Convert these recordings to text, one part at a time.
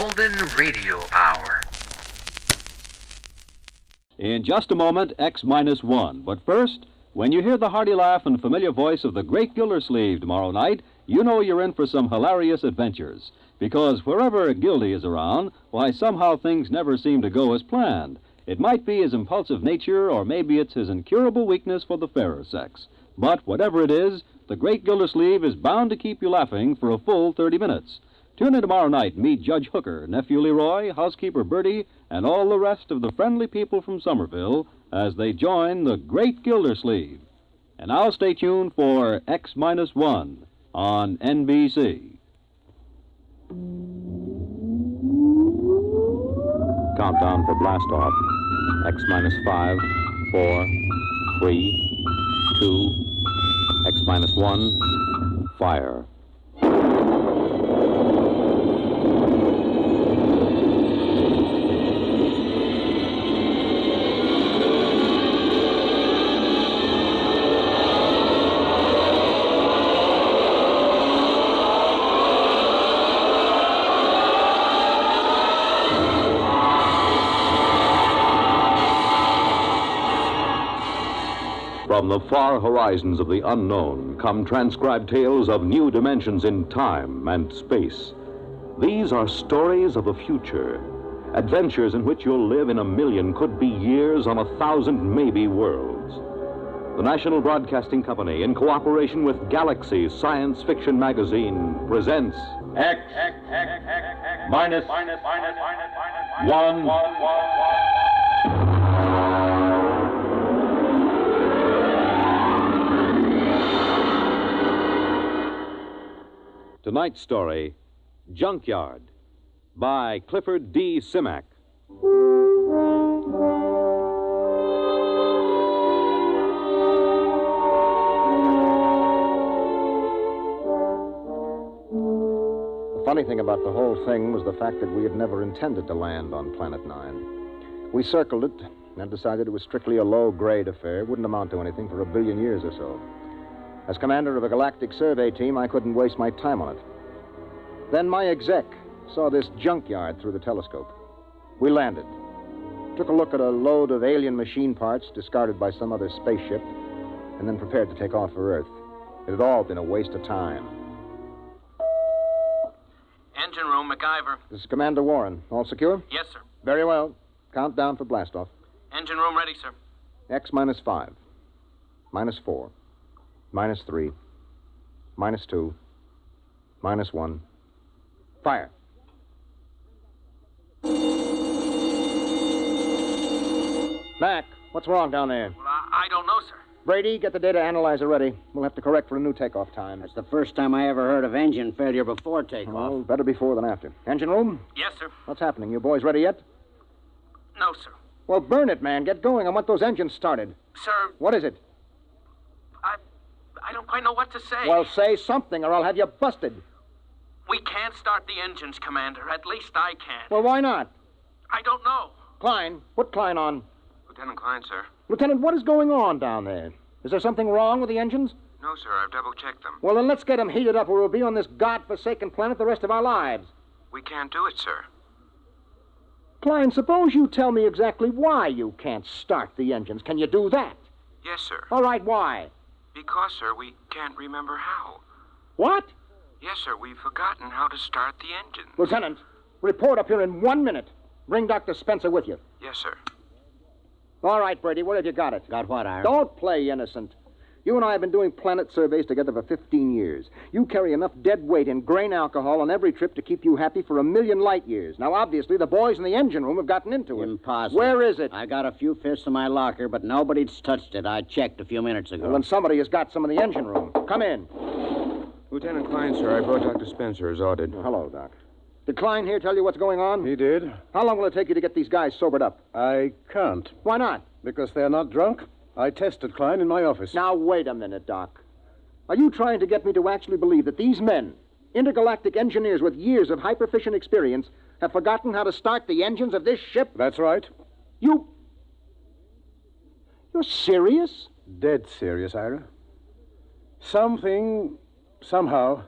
Golden Radio Hour. In just a moment, X-1. But first, when you hear the hearty laugh and familiar voice of the great Gildersleeve tomorrow night, you know you're in for some hilarious adventures. Because wherever Gildy is around, why, somehow things never seem to go as planned. It might be his impulsive nature, or maybe it's his incurable weakness for the fairer sex. But whatever it is, the great Gildersleeve is bound to keep you laughing for a full 30 minutes. Tune in tomorrow night, meet Judge Hooker, Nephew Leroy, Housekeeper Bertie, and all the rest of the friendly people from Somerville as they join the great Gildersleeve. And now stay tuned for X-1 on NBC. Countdown for blast off. X-5, 4, 3, 2, X-1, fire. From the far horizons of the unknown come transcribed tales of new dimensions in time and space. These are stories of the future, adventures in which you'll live in a million, could be years, on 1,000 maybe worlds. The National Broadcasting Company, in cooperation with Galaxy Science Fiction Magazine, presents X minus one. Tonight's story, Junkyard, by Clifford D. Simak. The funny thing about the whole thing was the fact that we had never intended to land on Planet 9. We circled it and decided it was strictly a low-grade affair. Wouldn't amount to anything for 1 billion years or so. As commander of a galactic survey team, I couldn't waste my time on it. Then my exec saw this junkyard through the telescope. We landed, took a look at a load of alien machine parts discarded by some other spaceship, and then prepared to take off for Earth. It had all been a waste of time. Engine room, MacIver. This is Commander Warren. All secure? Yes, sir. Very well. Countdown for blastoff. Engine room ready, sir. X-5, -4, -3, -2, -1. Fire. Mac, what's wrong down there? Well, I don't know, sir. Brady, get the data analyzer ready. We'll have to correct for a new takeoff time. That's the first time I ever heard of engine failure before takeoff. Oh, better before than after. Engine room? Yes, sir. What's happening? You boys ready yet? No, sir. Well, burn it, man. Get going. I want those engines started. Sir, What is it? I don't quite know what to say. Well, say something or I'll have you busted. We can't start the engines, Commander. At least I can't. Well, why not? I don't know. Klein, put Klein on. Lieutenant Klein, sir. Lieutenant, what is going on down there? Is there something wrong with the engines? No, sir. I've double-checked them. Well, then let's get them heated up or we'll be on this godforsaken planet the rest of our lives. We can't do it, sir. Klein, suppose you tell me exactly why you can't start the engines. Can you do that? Yes, sir. All right, why? Because, sir, we can't remember how. What? Yes, sir. We've forgotten how to start the engine. Lieutenant, report up here in 1 minute. Bring Dr. Spencer with you. Yes, sir. All right, Brady, where have you got it? Got what, Ira? Don't play innocent. You and I have been doing planet surveys together for 15 years. You carry enough dead weight in grain alcohol on every trip to keep you happy for 1,000,000 light years. Now, obviously, the boys in the engine room have gotten into it. Impossible. Where is it? I got a few fifths in my locker, but nobody's touched it. I checked a few minutes ago. Well, then somebody has got some in the engine room. Come in. Lieutenant Klein, sir, I brought Dr. Spencer as ordered. Hello, Doc. Did Klein here tell you what's going on? He did. How long will it take you to get these guys sobered up? I can't, Why not? because they're not drunk. I tested Klein in my office. Now, wait a minute, Doc. Are you trying to get me to actually believe that these men, intergalactic engineers with years of hyperfission experience, have forgotten how to start the engines of this ship? That's right. You're serious? Dead serious, Ira. Something, somehow,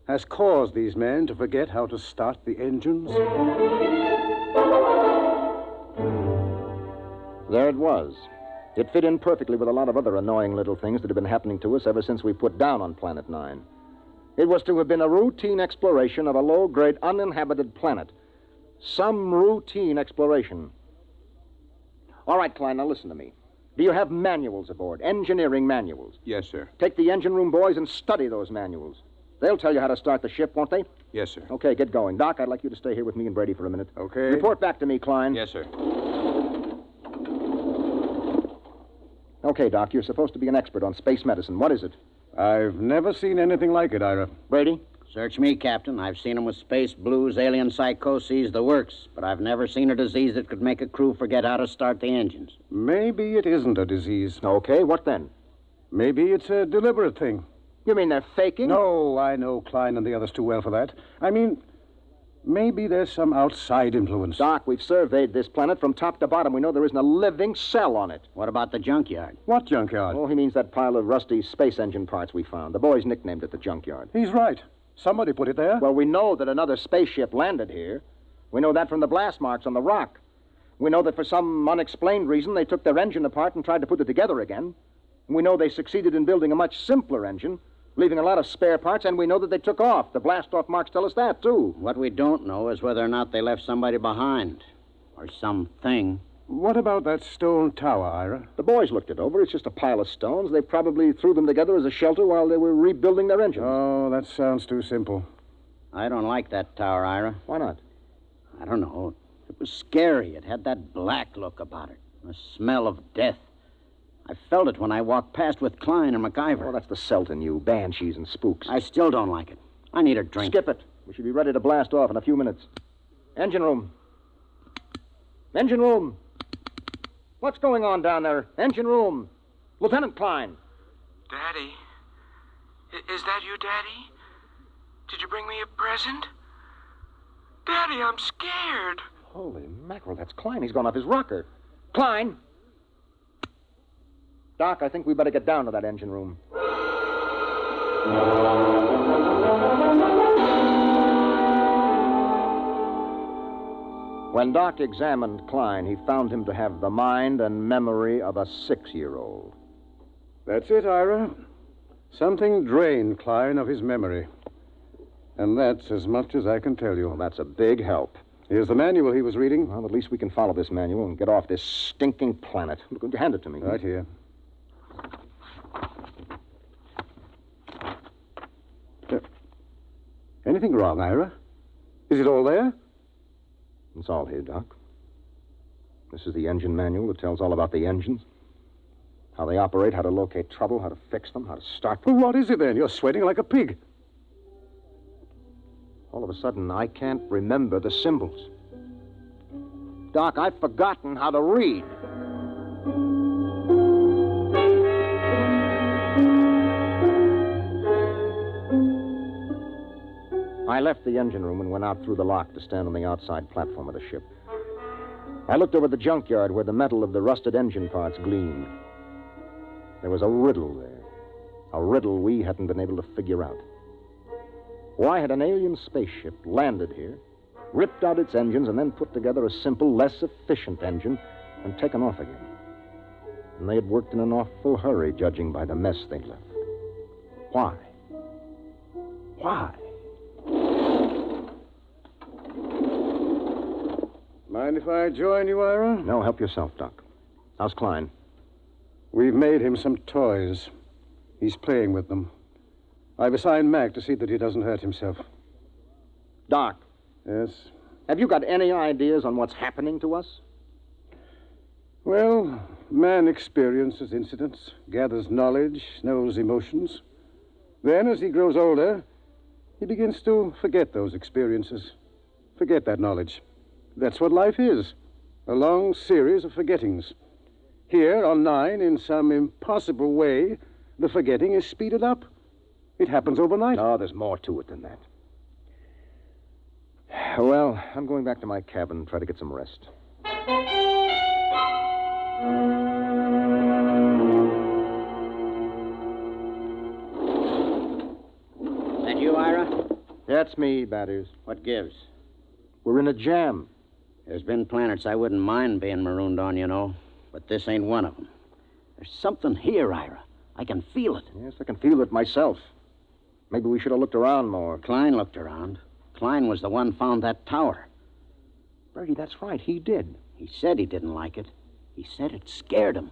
has caused these men to forget how to start the engines? There it was. It fit in perfectly with a lot of other annoying little things that have been happening to us ever since we put down on Planet 9. It was to have been a routine exploration of a low-grade, uninhabited planet. Some routine exploration. All right, Klein, now listen to me. Do you have manuals aboard? Engineering manuals? Yes, sir. Take the engine room boys and study those manuals. They'll tell you how to start the ship, won't they? Yes, sir. Okay, get going. Doc, I'd like you to stay here with me and Brady for a minute. Okay. Report back to me, Klein. Yes, sir. Okay, Doc, you're supposed to be an expert on space medicine. What is it? I've never seen anything like it, Ira. Brady? Search me, Captain. I've seen 'em with space blues, alien psychoses, the works. But I've never seen a disease that could make a crew forget how to start the engines. Maybe it isn't a disease. Okay, what then? Maybe it's a deliberate thing. You mean they're faking? No, I know Klein and the others too well for that. I mean, maybe there's some outside influence. Doc, we've surveyed this planet from top to bottom. We know there isn't a living cell on it. What about the junkyard? What junkyard? Oh, he means that pile of rusty space engine parts we found. The boys nicknamed it the junkyard. He's right. Somebody put it there. Well, we know that another spaceship landed here. We know that from the blast marks on the rock. We know that for some unexplained reason they took their engine apart and tried to put it together again. We know they succeeded in building a much simpler engine, leaving a lot of spare parts, and we know that they took off. The blast-off marks tell us that, too. What we don't know is whether or not they left somebody behind. Or something. What about that stone tower, Ira? The boys looked it over. It's just a pile of stones. They probably threw them together as a shelter while they were rebuilding their engine. Oh, that sounds too simple. I don't like that tower, Ira. Why not? I don't know. It was scary. It had that black look about it. The smell of death. I felt it when I walked past with Klein and MacIver. Oh, that's the Celt in you. Banshees and spooks. I still don't like it. I need a drink. Skip it. We should be ready to blast off in a few minutes. Engine room. Engine room. What's going on down there? Engine room. Lieutenant Klein. Daddy? Is that you, Daddy? Did you bring me a present? Daddy, I'm scared. Holy mackerel, that's Klein. He's gone off his rocker. Klein! Doc, I think we better get down to that engine room. When Doc examined Klein, he found him to have the mind and memory of a 6-year-old. That's it, Ira. Something drained Klein of his memory. And that's as much as I can tell you. Well, that's a big help. Here's the manual he was reading. Well, at least we can follow this manual and get off this stinking planet. Hand it to me. Right here. Anything wrong, Ira? Is it all there? It's all here, Doc. This is the engine manual that tells all about the engines. How they operate, how to locate trouble, how to fix them, how to start them. Well, what is it then? You're sweating like a pig. All of a sudden, I can't remember the symbols. Doc, I've forgotten how to read. I left the engine room and went out through the lock to stand on the outside platform of the ship. I looked over the junkyard where the metal of the rusted engine parts gleamed. There was a riddle there. A riddle we hadn't been able to figure out. Why had an alien spaceship landed here, ripped out its engines, and then put together a simple, less efficient engine and taken off again? And they had worked in an awful hurry, judging by the mess they'd left. Why? Why? Mind if I join you, Ira? No, help yourself, Doc. How's Klein? We've made him some toys. He's playing with them. I've assigned Mac to see that he doesn't hurt himself. Doc. Yes? Have you got any ideas on what's happening to us? Well, man experiences incidents, gathers knowledge, knows emotions. Then, as he grows older, he begins to forget those experiences, forget that knowledge. That's what life is, a long series of forgettings. Here on 9, in some impossible way, the forgetting is speeded up. It happens overnight. No, there's more to it than that. Well, I'm going back to my cabin and try to get some rest. That you, Ira? That's me, Batters. What gives? We're in a jam. There's been planets I wouldn't mind being marooned on, you know. But this ain't one of them. There's something here, Ira. I can feel it. Yes, I can feel it myself. Maybe we should have looked around more. Klein looked around. Klein was the one found that tower. Brady, that's right. He did. He said he didn't like it. He said it scared him.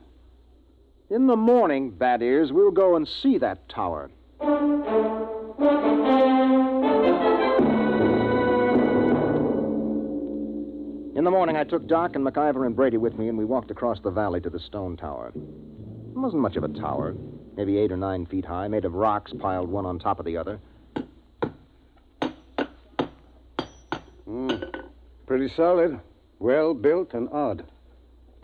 In the morning, Bad Ears, we'll go and see that tower. In the morning, I took Doc and McIver and Brady with me, and we walked across the valley to the stone tower. It wasn't much of a tower, maybe 8 or 9 feet high, made of rocks piled one on top of the other. Pretty solid. Well built and odd.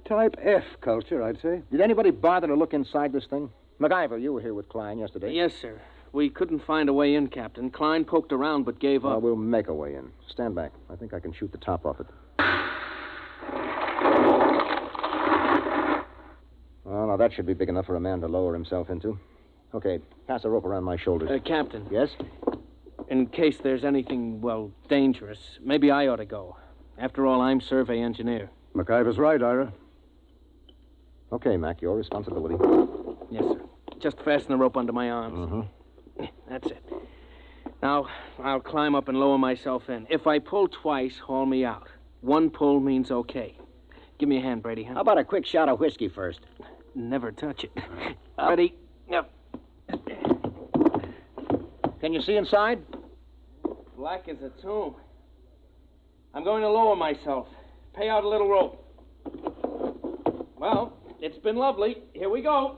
Type F culture, I'd say. Did anybody bother to look inside this thing? McIver, you were here with Klein yesterday. Yes, sir. We couldn't find a way in, Captain. Klein poked around but gave Well, up. we'll make a way in. Stand back. I think I can shoot the top off it. Oh, now that should be big enough for a man to lower himself into. Okay, pass a rope around my shoulders. Captain. Yes? In case there's anything, well, dangerous, maybe I ought to go. After all, I'm survey engineer. McIver's right, Ira. Okay, Mac, your responsibility. Yes, sir. Just fasten the rope under my arms. Mm-hmm. That's it. Now, I'll climb up and lower myself in. If I pull twice, haul me out. One pull means okay. Give me a hand, Brady, huh? How about a quick shot of whiskey first? Never touch it. Ready? Yep. Can you see inside? Black as a tomb. I'm going to lower myself. Pay out a little rope. Well, it's been lovely. Here we go.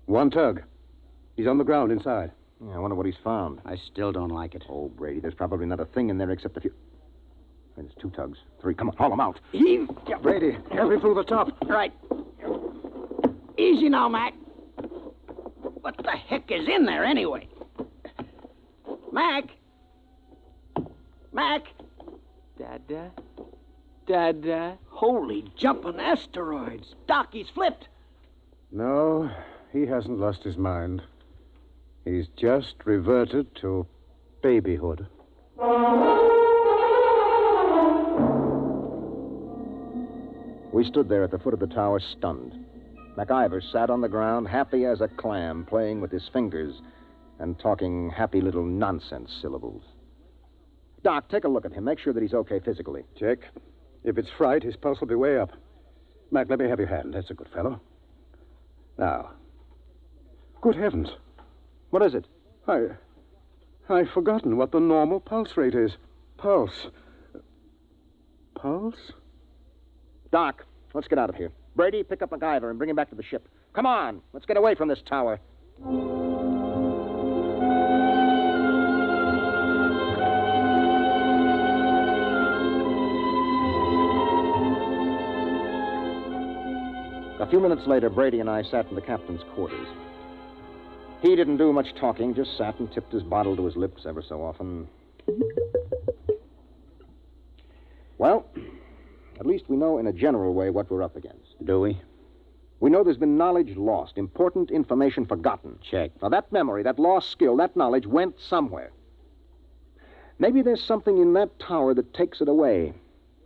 One tug. He's on the ground inside. Yeah, I wonder what he's found. I still don't like it. Oh, Brady, there's probably not a thing in there except a few... There's 2 tugs. 3. Come on, haul them out. Heave. Brady, help me through the top. Right. Easy now, Mac. What the heck is in there, anyway? Mac? Mac? Dada? Dada? Holy jumping asteroids. Doc, he's flipped. No, he hasn't lost his mind. He's just reverted to babyhood. We stood there at the foot of the tower, stunned. McIver sat on the ground, happy as a clam, playing with his fingers and talking happy little nonsense syllables. Doc, take a look at him. Make sure that he's okay physically. Check. If it's fright, his pulse will be way up. Mac, let me have your hand. That's a good fellow. Now. Good heavens. What is it? I've forgotten what the normal pulse rate is. Pulse. Pulse? Doc, let's get out of here. Brady, pick up McIver and bring him back to the ship. Come on, let's get away from this tower. A few minutes later, Brady and I sat in the captain's quarters. He didn't do much talking, just sat and tipped his bottle to his lips ever so often. Well, at least we know in a general way what we're up against. Do we? We know there's been knowledge lost, important information forgotten. Check. Now, that memory, that lost skill, that knowledge went somewhere. Maybe there's something in that tower that takes it away.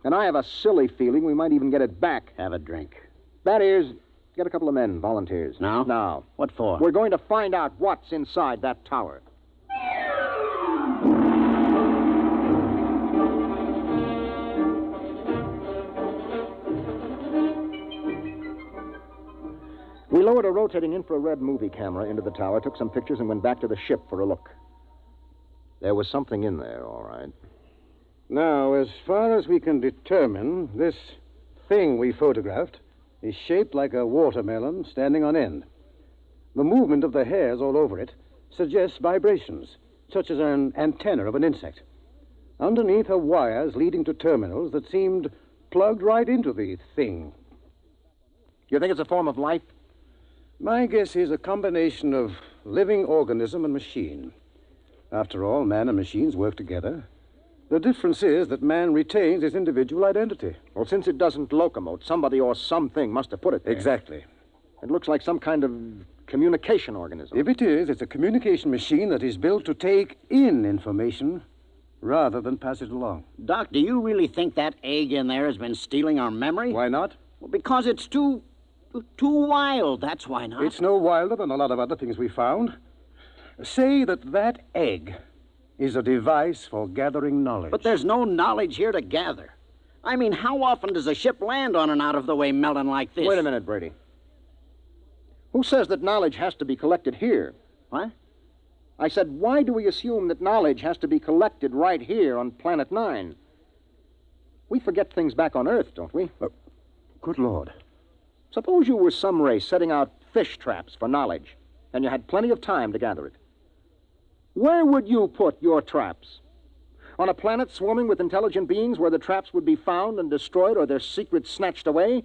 And I have a silly feeling we might even get it back. Have a drink. That is, get a couple of men, volunteers. Now? Now. What for? We're going to find out what's inside that tower. We lowered a rotating infrared movie camera into the tower, took some pictures, and went back to the ship for a look. There was something in there, all right. Now, as far as we can determine, this thing we photographed is shaped like a watermelon standing on end. The movement of the hairs all over it suggests vibrations, such as an antenna of an insect. Underneath are wires leading to terminals that seemed plugged right into the thing. You think it's a form of life? My guess is a combination of living organism and machine. After all, man and machines work together. The difference is that man retains his individual identity. Well, since it doesn't locomote, somebody or something must have put it there. Exactly. It looks like some kind of communication organism. If it is, it's a communication machine that is built to take in information rather than pass it along. Doc, do you really think that egg in there has been stealing our memory? Why not? Well, because it's too wild. That's why not. It's no wilder than a lot of other things we found. Say that egg is a device for gathering knowledge. But there's no knowledge here to gather. I mean, how often does a ship land on an out-of-the-way melon like this? Wait a minute, Brady. Who says that knowledge has to be collected here? What? I said, why do we assume that knowledge has to be collected right here on Planet 9? We forget things back on Earth, don't we? Good Lord. Suppose you were some race setting out fish traps for knowledge, and you had plenty of time to gather it. Where would you put your traps? On a planet swarming with intelligent beings where the traps would be found and destroyed or their secrets snatched away?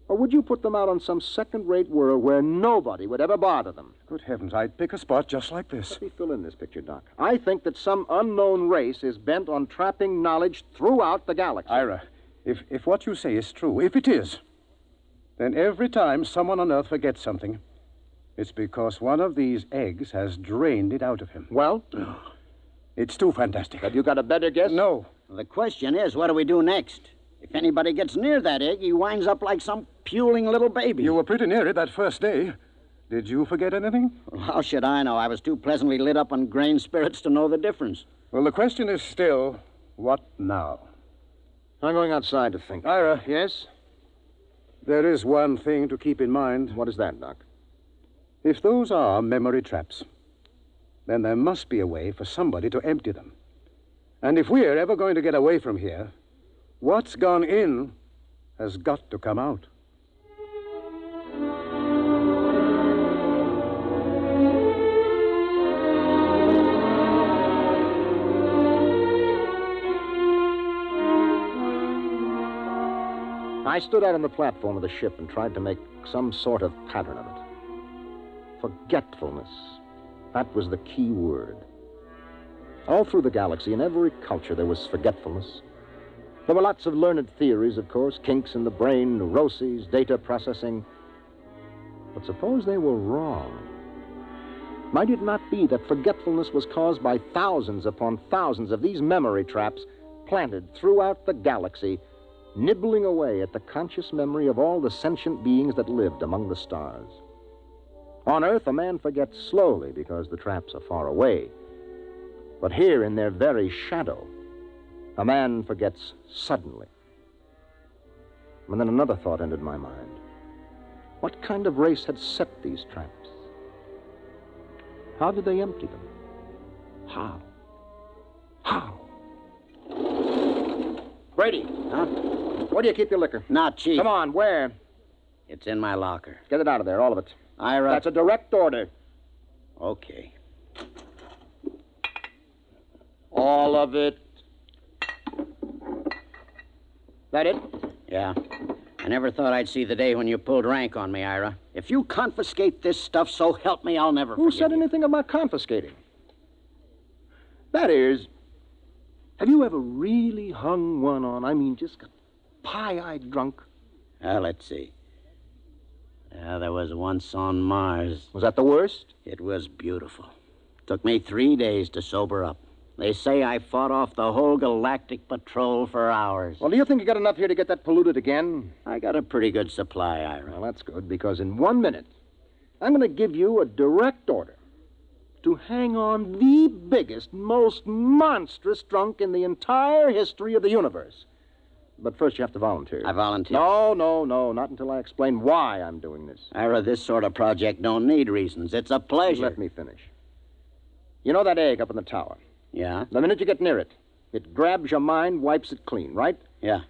Or would you put them out on some second-rate world where nobody would ever bother them? Good heavens, I'd pick a spot just like this. Let me fill in this picture, Doc. I think that some unknown race is bent on trapping knowledge throughout the galaxy. Ira, if what you say is true, if it is, then every time someone on Earth forgets something, it's because one of these eggs has drained it out of him. Well? It's too fantastic. Have you got a better guess? No. Well, the question is, what do we do next? If anybody gets near that egg, he winds up like some puling little baby. You were pretty near it that first day. Did you forget anything? Well, how should I know? I was too pleasantly lit up on grain spirits to know the difference. Well, the question is still, what now? I'm going outside to think. Ira. Yes? There is one thing to keep in mind. What is that, Doc? If those are memory traps, then there must be a way for somebody to empty them. And if we're ever going to get away from here, what's gone in has got to come out. I stood out on the platform of the ship and tried to make some sort of pattern of it. Forgetfulness. That was the key word. All through the galaxy, in every culture, there was forgetfulness. There were lots of learned theories, of course, kinks in the brain, neuroses, data processing. But suppose they were wrong. Might it not be that forgetfulness was caused by thousands upon thousands of these memory traps planted throughout the galaxy, nibbling away at the conscious memory of all the sentient beings that lived among the stars? On Earth, a man forgets slowly because the traps are far away. But here, in their very shadow, a man forgets suddenly. And then another thought entered my mind. What kind of race had set these traps? How did they empty them? How? How? Brady. Huh? Where do you keep your liquor? Not cheap. Come on, where? It's in my locker. Get it out of there, all of it. Ira. That's a direct order. Okay. All of it. That it? Yeah. I never thought I'd see the day when you pulled rank on me, Ira. If you confiscate this stuff, so help me, I'll never Who forgive said you. anything about confiscating? That is, have you ever really hung one on? I mean, just got pie-eyed drunk? Let's see. Yeah, there was once on Mars. Was that the worst? It was beautiful. Took me 3 days to sober up. They say I fought off the whole galactic patrol for hours. Well, do you think you got enough here to get that polluted again? I got a pretty good supply, Ira. Well, that's good, because in 1 minute, I'm going to give you a direct order to hang on the biggest, most monstrous drunk in the entire history of the universe. But first you have to volunteer. I volunteer. No, not until I explain why I'm doing this. Ira, this sort of project don't need reasons. It's a pleasure. Let me finish. You know that egg up in the tower? Yeah? The minute you get near it, it grabs your mind, wipes it clean, right? Yeah.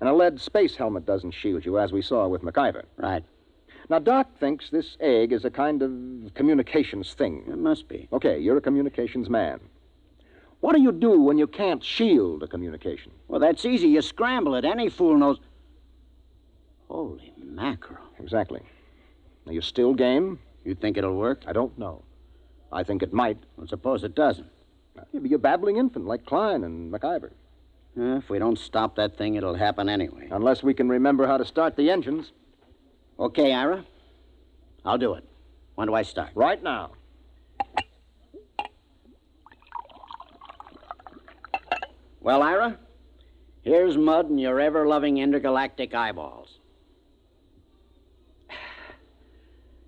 And a lead space helmet doesn't shield you, as we saw with MacIver. Right. Now, Doc thinks this egg is a kind of communications thing. It must be. Okay, you're a communications man. What do you do when you can't shield a communication? Well, that's easy. You scramble it. Any fool knows. Holy mackerel. Exactly. Are you still game? You think it'll work? I don't know. I think it might. Well, suppose it doesn't. You'll be a babbling infant like Klein and MacIver. If we don't stop that thing, it'll happen anyway. Unless we can remember how to start the engines. Okay, Ira. I'll do it. When do I start? Right now. Well, Ira, here's mud in your ever-loving intergalactic eyeballs.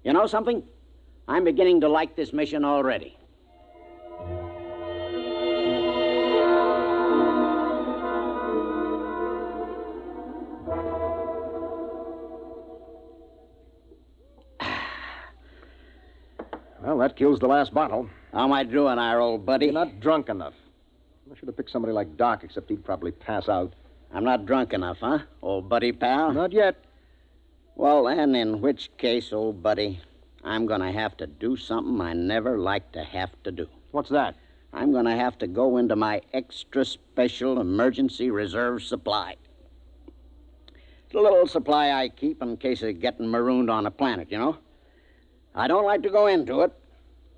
You know something? I'm beginning to like this mission already. Well, that kills the last bottle. How am I doing, Ira, old buddy? You're not drunk enough. I should have picked somebody like Doc, except he'd probably pass out. I'm not drunk enough, huh, old buddy pal? Not yet. Well, then, in which case, old buddy, I'm going to have to do something I never like to have to do. What's that? I'm going to have to go into my extra special emergency reserve supply. It's a little supply I keep in case of getting marooned on a planet, you know? I don't like to go into it,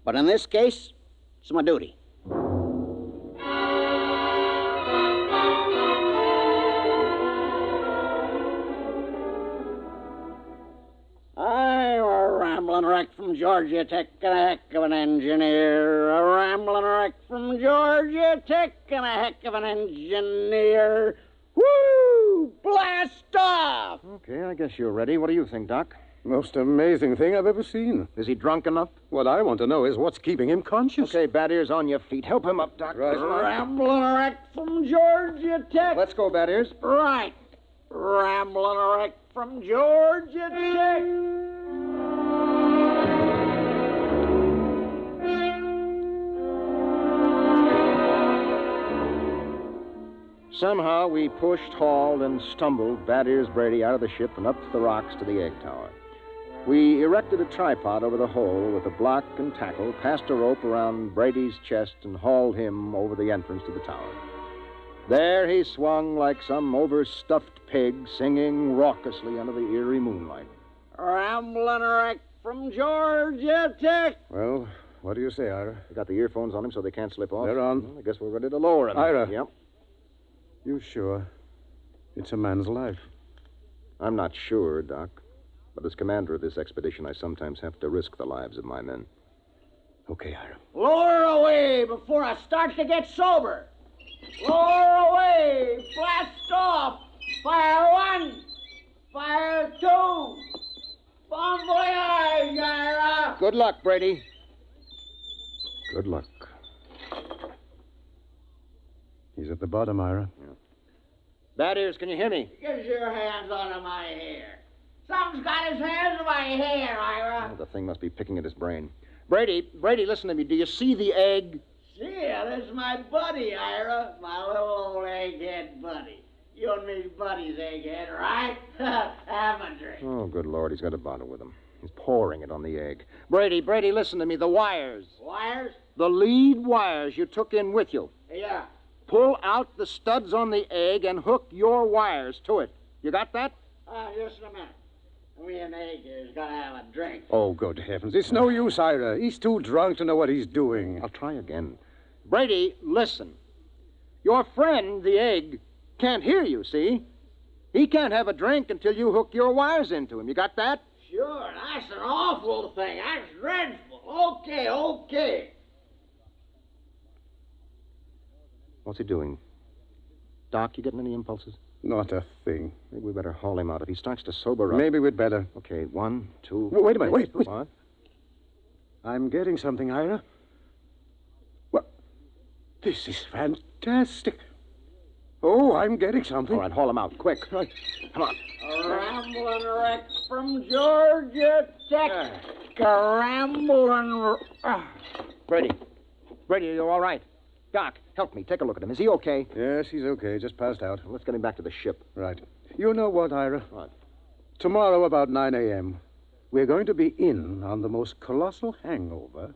but in this case, it's my duty. I'm a rambling wreck from Georgia Tech and a heck of an engineer. A rambling wreck from Georgia Tech and a heck of an engineer. Woo! Blast off! Okay, I guess you're ready. What do you think, Doc? Most amazing thing I've ever seen. Is he drunk enough? What I want to know is what's keeping him conscious. Okay, Bad Ears, on your feet. Help him up, Doc. Right. Rambling wreck from Georgia Tech. Let's go, Bad Ears. Right. Rambling wreck from Georgia Tech. Somehow we pushed, hauled, and stumbled Bad Ears Brady out of the ship and up the rocks to the egg tower. We erected a tripod over the hole with a block and tackle, passed a rope around Brady's chest, and hauled him over the entrance to the tower. There he swung like some overstuffed pig, singing raucously under the eerie moonlight. Rambling wreck from Georgia Tech. Well, what do you say, Ira? We got the earphones on him so they can't slip off. They're on. Well, I guess we're ready to lower him. Ira. Yep. You sure? It's a man's life. I'm not sure, Doc. But as commander of this expedition, I sometimes have to risk the lives of my men. Okay, Ira. Lower away before I start to get sober. Lower away. Blast off. Fire one. Fire two. Bon voyage, Ira. Good luck, Brady. Good luck. He's at the bottom, Ira. Bad Ears, can you hear me? Get your hands out of my hair. Something's got his hands in my hair, Ira. Oh, the thing must be picking at his brain. Brady, listen to me. Do you see the egg? See, that's my buddy, Ira. My little old egghead buddy. You and me's buddies, egghead, right? Have a drink. Oh, good Lord, he's got a bottle with him. He's pouring it on the egg. Brady, listen to me. The wires. Wires? The lead wires you took in with you. Yeah. Pull out the studs on the egg and hook your wires to it. You got that? Just a minute. Me and Egghead's gotta have a drink. Oh, good heavens. It's no use, Ira. He's too drunk to know what he's doing. I'll try again. Brady, listen. Your friend, the egg, can't hear you, see? He can't have a drink until you hook your wires into him. You got that? Sure, that's an awful thing. That's dreadful. Okay. What's he doing? Doc, you getting any impulses? Not a thing. Maybe we better haul him out. If he starts to sober up... Maybe we'd better. Okay, 1, 2... Wait a minute, wait. What? I'm getting something, Ira. Well, this is fantastic. Oh, I'm getting something. All right, haul him out, quick. Right. Come on. A rambling wreck from Georgia Tech. A rambling... Brady, are you all right? Doc, help me. Take a look at him. Is he okay? Yes, he's okay. Just passed out. Let's get him back to the ship. Right. You know what, Ira? What? Tomorrow about 9 a.m., we're going to be in on the most colossal hangover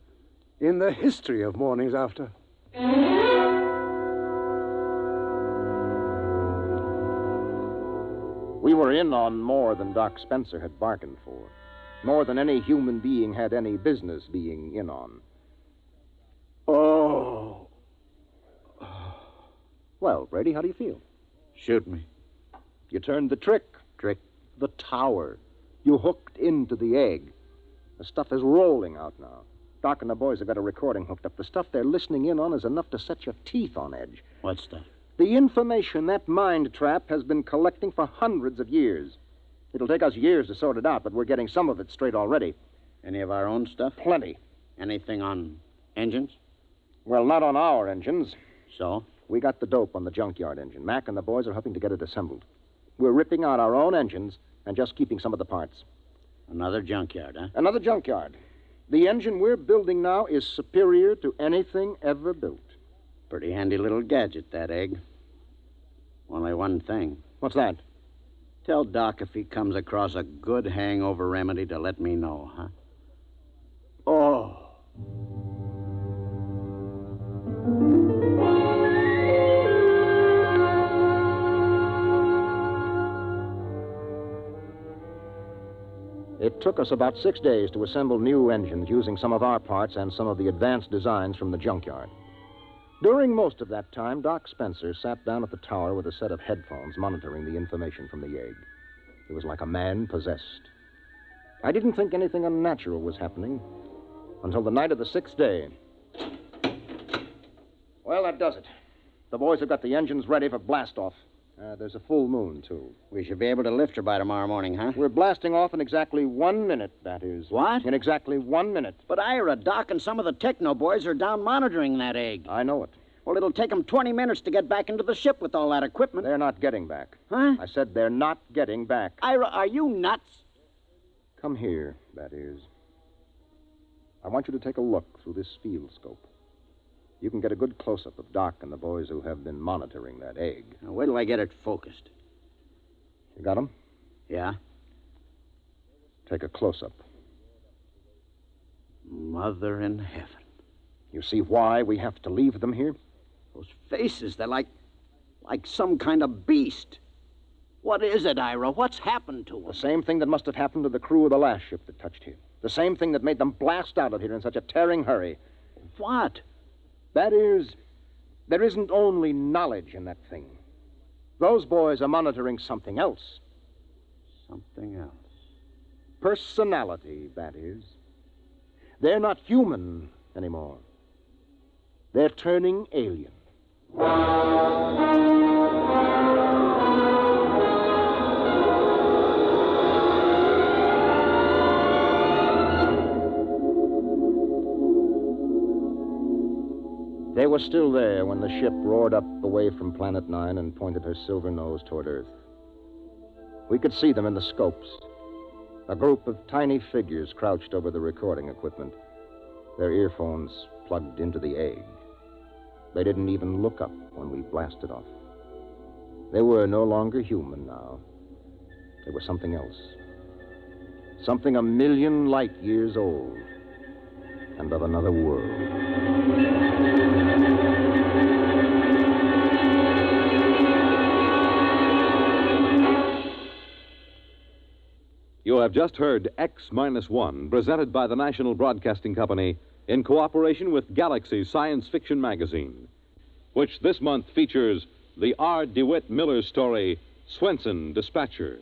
in the history of mornings after. We were in on more than Doc Spencer had bargained for. More than any human being had any business being in on. Oh. Well, Brady, how do you feel? Shoot me. You turned the trick. The tower. You hooked into the egg. The stuff is rolling out now. Doc and the boys have got a recording hooked up. The stuff they're listening in on is enough to set your teeth on edge. What stuff? The information that mind trap has been collecting for hundreds of years. It'll take us years to sort it out, but we're getting some of it straight already. Any of our own stuff? Plenty. Anything on engines? Well, not on our engines. So? We got the dope on the junkyard engine. Mac and the boys are helping to get it assembled. We're ripping out our own engines and just keeping some of the parts. Another junkyard, huh? Another junkyard. The engine we're building now is superior to anything ever built. Pretty handy little gadget, that egg. Only one thing. What's that? Tell Doc if he comes across a good hangover remedy to let me know, huh? Oh. It took us about 6 days to assemble new engines using some of our parts and some of the advanced designs from the junkyard. During most of that time, Doc Spencer sat down at the tower with a set of headphones monitoring the information from the egg. He was like a man possessed. I didn't think anything unnatural was happening until the night of the 6th day. Well, that does it. The boys have got the engines ready for blast-off. There's a full moon, too. We should be able to lift her by tomorrow morning, huh? We're blasting off in exactly 1 minute, that is. What? In exactly 1 minute. But Ira, Doc, and some of the techno boys are down monitoring that egg. I know it. Well, it'll take them 20 minutes to get back into the ship with all that equipment. They're not getting back. Huh? I said they're not getting back. Ira, are you nuts? Come here, that is. I want you to take a look through this field scope. You can get a good close-up of Doc and the boys who have been monitoring that egg. Now, wait till I get it focused. You got 'em? Yeah? Take a close-up. Mother in heaven. You see why we have to leave them here? Those faces, they're like some kind of beast. What is it, Ira? What's happened to them? The same thing that must have happened to the crew of the last ship that touched here. The same thing that made them blast out of here in such a tearing hurry. What? That is, there isn't only knowledge in that thing. Those boys are monitoring something else. Something else. Personality, that is. They're not human anymore. They're turning alien. They were still there when the ship roared up away from Planet 9 and pointed her silver nose toward Earth. We could see them in the scopes. A group of tiny figures crouched over the recording equipment, their earphones plugged into the egg. They didn't even look up when we blasted off. They were no longer human now. They were something else. Something 1,000,000 light years old and of another world. You have just heard X-1, presented by the National Broadcasting Company in cooperation with Galaxy Science Fiction Magazine, which this month features the R. DeWitt Miller story, Swenson, Dispatcher.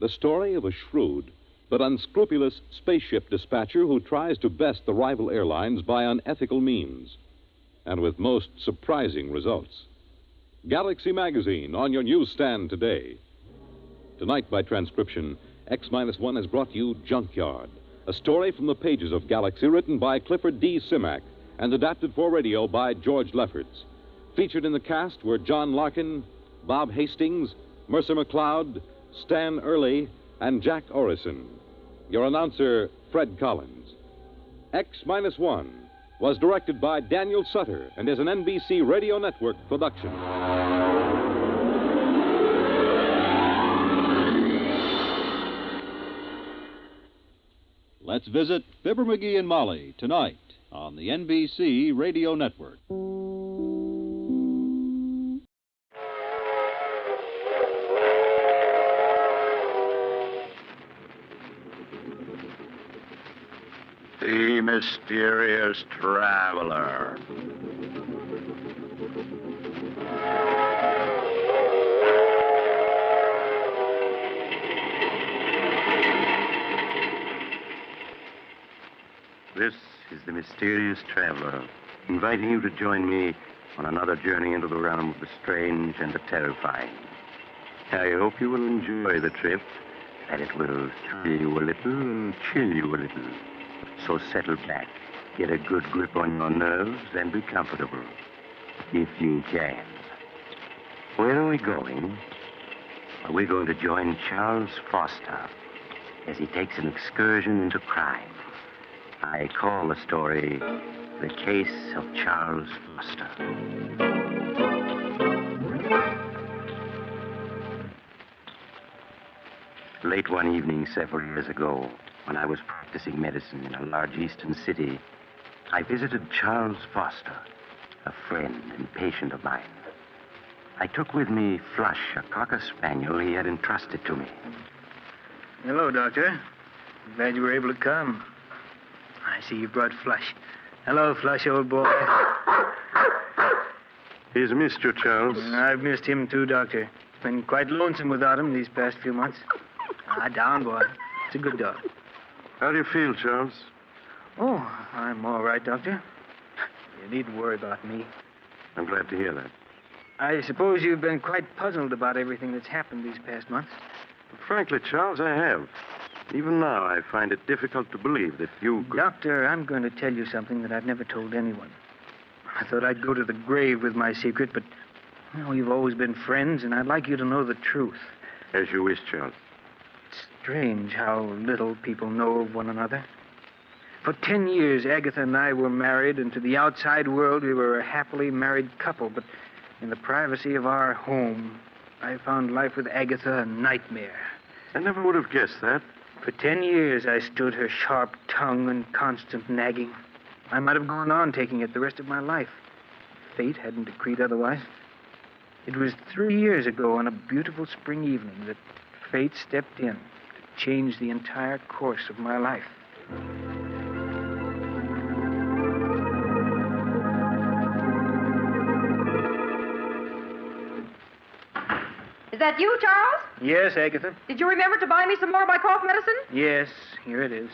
The story of a shrewd but unscrupulous spaceship dispatcher who tries to best the rival airlines by unethical means, and with most surprising results. Galaxy Magazine on your newsstand today. Tonight, by transcription, X-1 has brought you Junkyard, a story from the pages of Galaxy written by Clifford D. Simak and adapted for radio by George Lefferts. Featured in the cast were John Larkin, Bob Hastings, Mercer McLeod, Stan Early, and Jack Orison. Your announcer, Fred Collins. X-1 was directed by Daniel Sutter and is an NBC Radio Network production. Let's visit Fibber McGee and Molly tonight on the NBC Radio Network. The Mysterious Traveler. the mysterious traveler, inviting you to join me on another journey into the realm of the strange and the terrifying. I hope you will enjoy the trip, that it will thrill you a little and chill you a little. So settle back, get a good grip on your nerves, and be comfortable, if you can. Where are we going? We're going to join Charles Foster as he takes an excursion into crime. I call the story The Case of Charles Foster. Late one evening several years ago, when I was practicing medicine in a large eastern city, I visited Charles Foster, a friend and patient of mine. I took with me Flush, a cocker spaniel he had entrusted to me. Hello, Doctor. Glad you were able to come. I see you brought Flush. Hello, Flush, old boy. He's missed you, Charles. I've missed him, too, Doctor. It's been quite lonesome without him these past few months. Down, boy. It's a good dog. How do you feel, Charles? Oh, I'm all right, Doctor. You needn't worry about me. I'm glad to hear that. I suppose you've been quite puzzled about everything that's happened these past months. Frankly, Charles, I have. Even now, I find it difficult to believe that you could... Doctor, I'm going to tell you something that I've never told anyone. I thought I'd go to the grave with my secret, but we've always been friends, and I'd like you to know the truth. As you wish, Charles. It's strange how little people know of one another. For 10 years, Agatha and I were married, and to the outside world, we were a happily married couple. But in the privacy of our home, I found life with Agatha a nightmare. I never would have guessed that. For 10 years, I stood her sharp tongue and constant nagging. I might have gone on taking it the rest of my life. Fate hadn't decreed otherwise. It was 3 years ago on a beautiful spring evening that fate stepped in to change the entire course of my life. Is that you, Charles? Yes, Agatha? Did you remember to buy me some more of my cough medicine? Yes, here it is.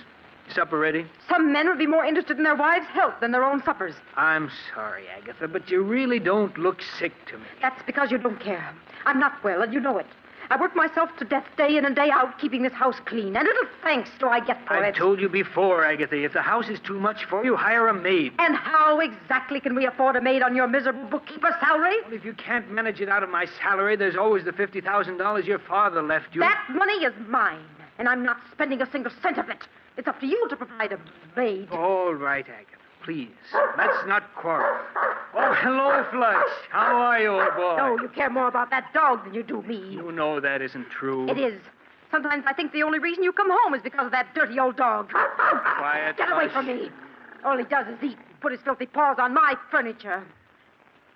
Supper ready? Some men would be more interested in their wives' health than their own suppers. I'm sorry, Agatha, but you really don't look sick to me. That's because you don't care. I'm not well, and you know it. I work myself to death day in and day out, keeping this house clean. And little thanks do I get for it. I've told you before, Agatha, if the house is too much for you, hire a maid. And how exactly can we afford a maid on your miserable bookkeeper's salary? Well, if you can't manage it out of my salary, there's always the $50,000 your father left you. That money is mine, and I'm not spending a single cent of it. It's up to you to provide a maid. All right, Agatha. Please, let's not quarrel. Oh, hello, Flush. How are you, old boy? No, you care more about that dog than you do me. You know that isn't true. It is. Sometimes I think the only reason you come home is because of that dirty old dog. Quiet, Get away Flush. from me. All he does is eat and put his filthy paws on my furniture.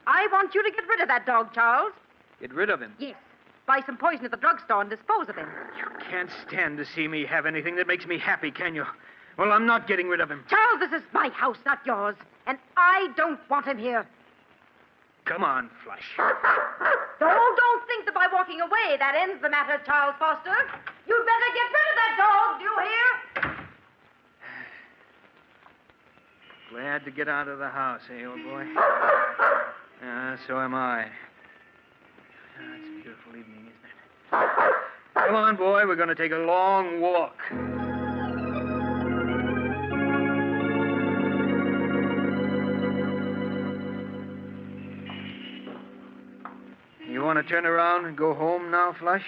I want you to get rid of that dog, Charles. Get rid of him? Yes. Buy some poison at the drugstore and dispose of him. You can't stand to see me have anything that makes me happy, can you? Well, I'm not getting rid of him. Charles, this is my house, not yours. And I don't want him here. Come on, Flush. Don't think that by walking away that ends the matter, Charles Foster. You'd better get rid of that dog, do you hear? Glad to get out of the house, eh, old boy? So am I. It's a beautiful evening, isn't it? Come on, boy. We're going to take a long walk. You want to turn around and go home now, Flush?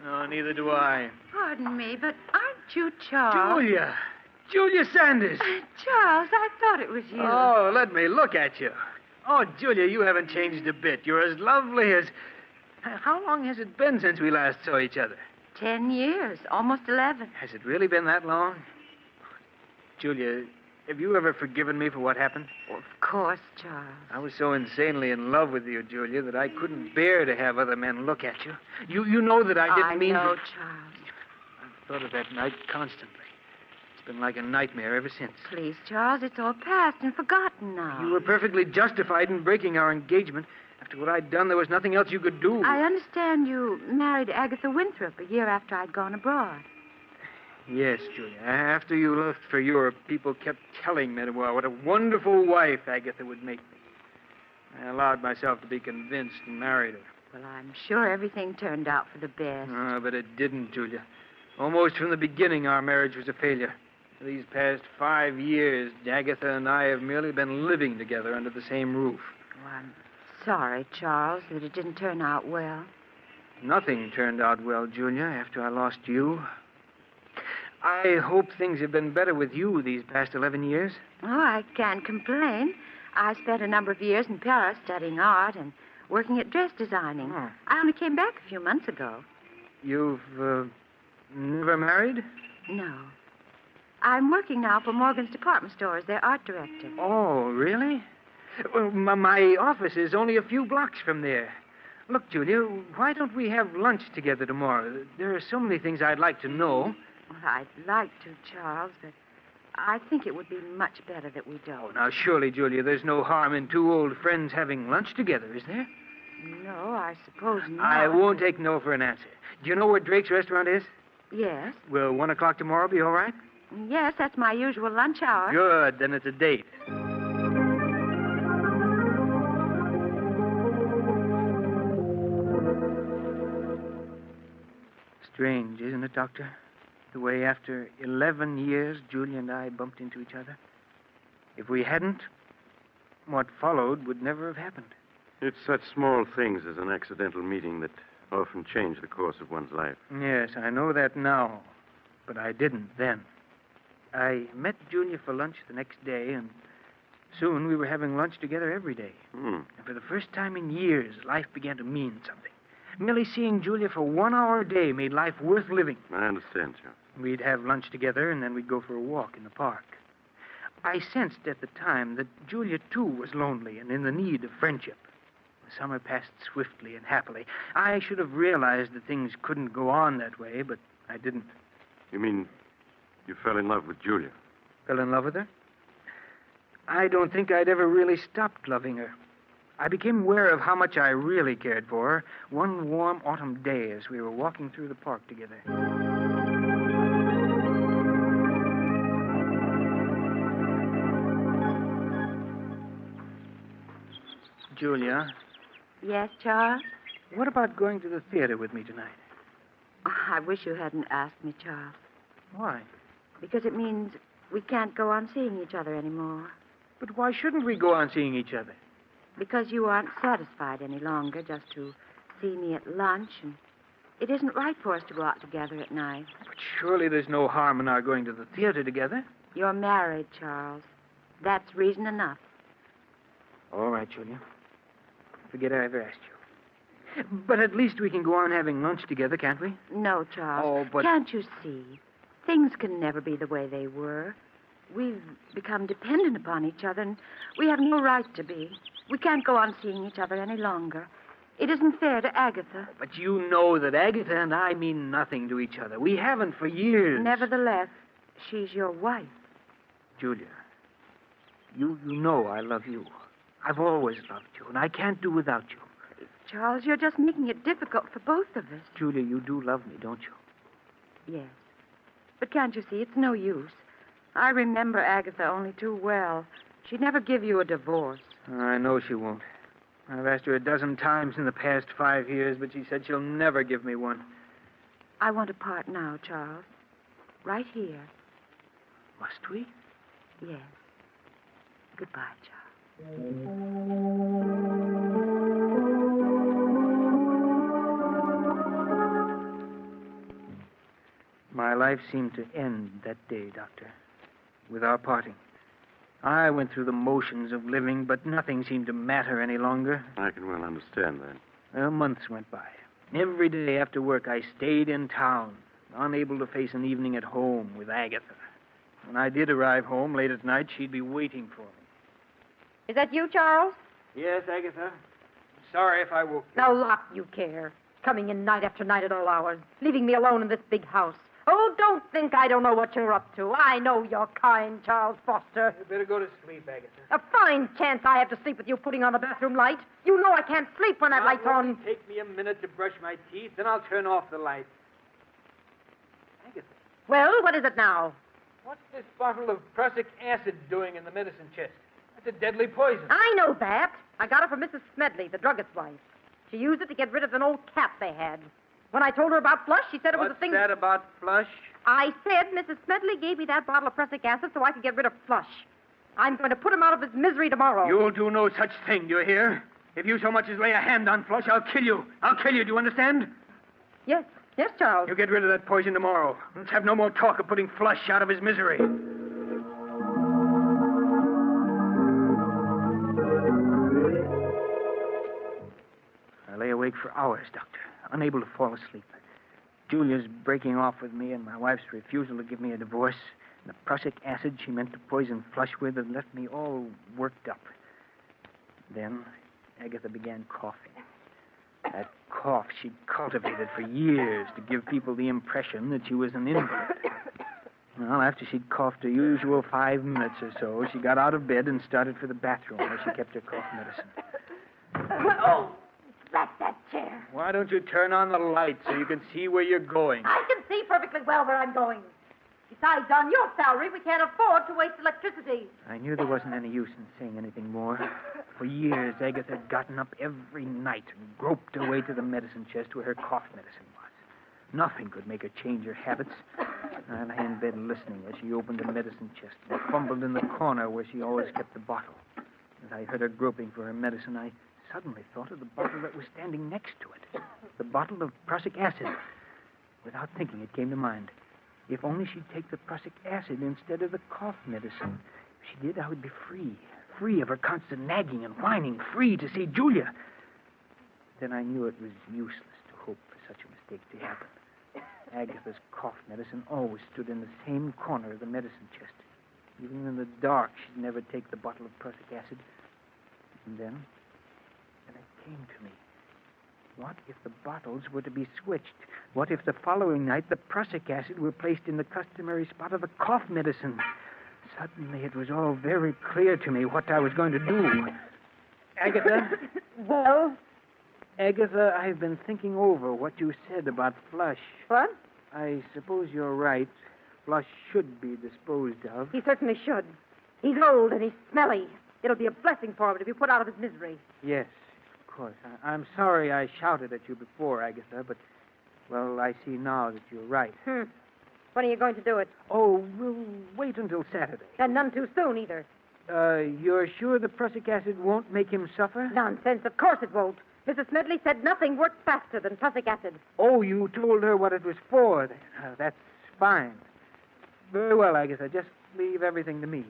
No, neither do I. Pardon me, but aren't you Charles? Julia! Julia Sanders! Charles, I thought it was you. Oh, let me look at you. Oh, Julia, you haven't changed a bit. You're as lovely as... How long has it been since we last saw each other? 10 years, almost 11. Has it really been that long? Julia, have you ever forgiven me for what happened? Of course, Charles. I was so insanely in love with you, Julia, that I couldn't bear to have other men look at you. You know that I didn't mean... I know, to... Charles. I've thought of that night constantly. It's been like a nightmare ever since. Please, Charles, it's all past and forgotten now. You were perfectly justified in breaking our engagement. After what I'd done, there was nothing else you could do. I understand you married Agatha Winthrop a year after I'd gone abroad. Yes, Julia. After you left for Europe, people kept telling me what a wonderful wife Agatha would make me. I allowed myself to be convinced and married her. Well, I'm sure everything turned out for the best. But it didn't, Julia. Almost from the beginning, our marriage was a failure. For these past 5 years, Agatha and I have merely been living together under the same roof. Oh, I'm sorry, Charles, that it didn't turn out well. Nothing turned out well, Julia, after I lost you. I hope things have been better with you these past 11 years. Oh, I can't complain. I spent a number of years in Paris studying art and working at dress designing. Oh. I only came back a few months ago. You've never married? No. I'm working now for Morgan's department store as their art director. Oh, really? Well, my office is only a few blocks from there. Look, Julia, why don't we have lunch together tomorrow? There are so many things I'd like to know. Well, I'd like to, Charles, but I think it would be much better that we don't. Oh, now, surely, Julia, there's no harm in two old friends having lunch together, is there? No, I suppose not. I won't take no for an answer. Do you know where Drake's restaurant is? Yes. Will 1 o'clock tomorrow be all right? Yes, that's my usual lunch hour. Good, then it's a date. Strange, isn't it, Doctor? The way after 11 years, Julia and I bumped into each other. If we hadn't, what followed would never have happened. It's such small things as an accidental meeting that often change the course of one's life. Yes, I know that now, but I didn't then. I met Julia for lunch the next day, and soon we were having lunch together every day. And for the first time in years, life began to mean something. Merely seeing Julia for 1 hour a day made life worth living. I understand, Joe. We'd have lunch together, and then we'd go for a walk in the park. I sensed at the time that Julia, too, was lonely and in the need of friendship. The summer passed swiftly and happily. I should have realized that things couldn't go on that way, but I didn't. You mean you fell in love with Julia? Fell in love with her? I don't think I'd ever really stopped loving her. I became aware of how much I really cared for her one warm autumn day as we were walking through the park together. Julia. Yes, Charles? What about going to the theater with me tonight? Oh, I wish you hadn't asked me, Charles. Why? Because it means we can't go on seeing each other anymore. But why shouldn't we go on seeing each other? Because you aren't satisfied any longer just to see me at lunch, and it isn't right for us to go out together at night. But surely there's no harm in our going to the theater together. You're married, Charles. That's reason enough. All right, Julia. Forget I ever asked you. But at least we can go on having lunch together, can't we? No, Charles. Oh, but... Can't you see? Things can never be the way they were. We've become dependent upon each other, and we have no right to be. We can't go on seeing each other any longer. It isn't fair to Agatha. But you know that Agatha and I mean nothing to each other. We haven't for years. Nevertheless, she's your wife. Julia, you know I love you. I've always loved you, and I can't do without you. Charles, you're just making it difficult for both of us. Julia, you do love me, don't you? Yes. But can't you see, it's no use. I remember Agatha only too well. She'd never give you a divorce. I know she won't. I've asked her a dozen times in the past 5 years, but she said she'll never give me one. I want to part now, Charles. Right here. Must we? Yes. Goodbye, Charles. My life seemed to end that day, Doctor, with our parting. I went through the motions of living, but nothing seemed to matter any longer. I can well understand that. Well, months went by. Every day after work, I stayed in town, unable to face an evening at home with Agatha. When I did arrive home late at night, she'd be waiting for me. Is that you, Charles? Yes, Agatha. Sorry if I woke you. Now, lot you care. Coming in night after night at all hours, leaving me alone in this big house. Oh, don't think I don't know what you're up to. I know you're kind, Charles Foster. You better go to sleep, Agatha. A fine chance I have to sleep with you putting on the bathroom light. You know I can't sleep when that light's on. Take me a minute to brush my teeth, then I'll turn off the light. Agatha. Well, what is it now? What's this bottle of prussic acid doing in the medicine chest? That's a deadly poison. I know that. I got it from Mrs. Smedley, the druggist's wife. She used it to get rid of an old cat they had. When I told her about Flush, she said it was a thing... What's that about Flush? I said Mrs. Smedley gave me that bottle of prussic acid so I could get rid of Flush. I'm going to put him out of his misery tomorrow. You'll do no such thing, do you hear? If you so much as lay a hand on Flush, I'll kill you. I'll kill you, do you understand? Yes, Charles. You get rid of that poison tomorrow. Let's have no more talk of putting Flush out of his misery. I lay awake for hours, Doctor, unable to fall asleep. Julia's breaking off with me and my wife's refusal to give me a divorce. And the prussic acid she meant to poison Flush with had left me all worked up. Then Agatha began coughing. That cough she'd cultivated for years to give people the impression that she was an invalid. Well, after she'd coughed her usual 5 minutes or so, she got out of bed and started for the bathroom where she kept her cough medicine. Oh, drat that chair. Why don't you turn on the light so you can see where you're going? I can see perfectly well where I'm going. Besides, on your salary, we can't afford to waste electricity. I knew there wasn't any use in saying anything more. For years, Agatha had gotten up every night and groped her way to the medicine chest where her cough medicine was. Nothing could make her change her habits. I lay in bed listening as she opened the medicine chest and fumbled in the corner where she always kept the bottle. As I heard her groping for her medicine, I suddenly thought of the bottle that was standing next to it. The bottle of prussic acid. Without thinking, it came to mind. If only she'd take the prussic acid instead of the cough medicine. If she did, I would be free. Free of her constant nagging and whining. Free to see Julia. Then I knew it was useless to hope for such a mistake to happen. Agatha's cough medicine always stood in the same corner of the medicine chest. Even in the dark, she'd never take the bottle of prussic acid. And then it came to me. What if the bottles were to be switched? What if the following night the prussic acid were placed in the customary spot of the cough medicine? Suddenly it was all very clear to me what I was going to do. Agatha? Well? Agatha, I've been thinking over what you said about Flush. What? I suppose you're right. Flush should be disposed of. He certainly should. He's old and he's smelly. It'll be a blessing for him to be put out of his misery. Yes, of course. I'm sorry I shouted at you before, Agatha, but, well, I see now that you're right. When are you going to do it? Oh, we'll wait until Saturday. And none too soon, either. You're sure the prussic acid won't make him suffer? Nonsense. Of course it won't. Mrs. Smedley said nothing worked faster than prussic acid. Oh, you told her what it was for. That's fine. Very well, Agatha. Just leave everything to me.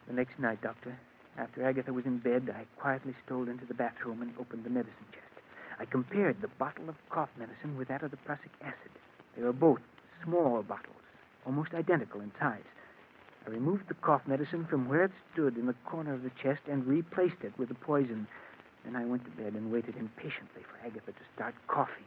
The next night, Doctor, after Agatha was in bed, I quietly stole into the bathroom and opened the medicine chest. I compared the bottle of cough medicine with that of the prussic acid. They were both small bottles, almost identical in size. I removed the cough medicine from where it stood in the corner of the chest and replaced it with the poison. Then I went to bed and waited impatiently for Agatha to start coughing.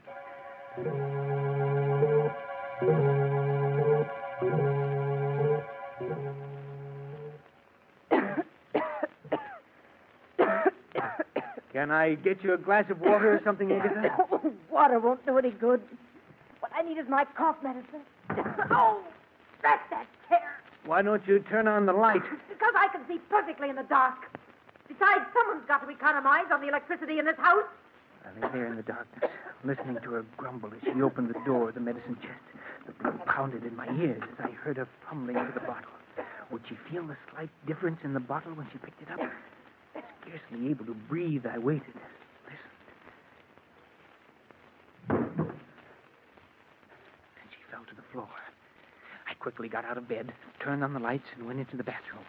Can I get you a glass of water or something, Agatha? Oh, water won't do any good. What I need is my cough medicine. Oh, that's that chair. Why don't you turn on the light? Because I can see perfectly in the dark. Besides, someone's got to economize on the electricity in this house. I lay there in the darkness, listening to her grumble as she opened the door of the medicine chest. The blood pounded in my ears as I heard her fumbling for the bottle. Would she feel the slight difference in the bottle when she picked it up? Scarcely able to breathe, I waited. Listened. And she fell to the floor. I quickly got out of bed, turned on the lights, and went into the bathroom.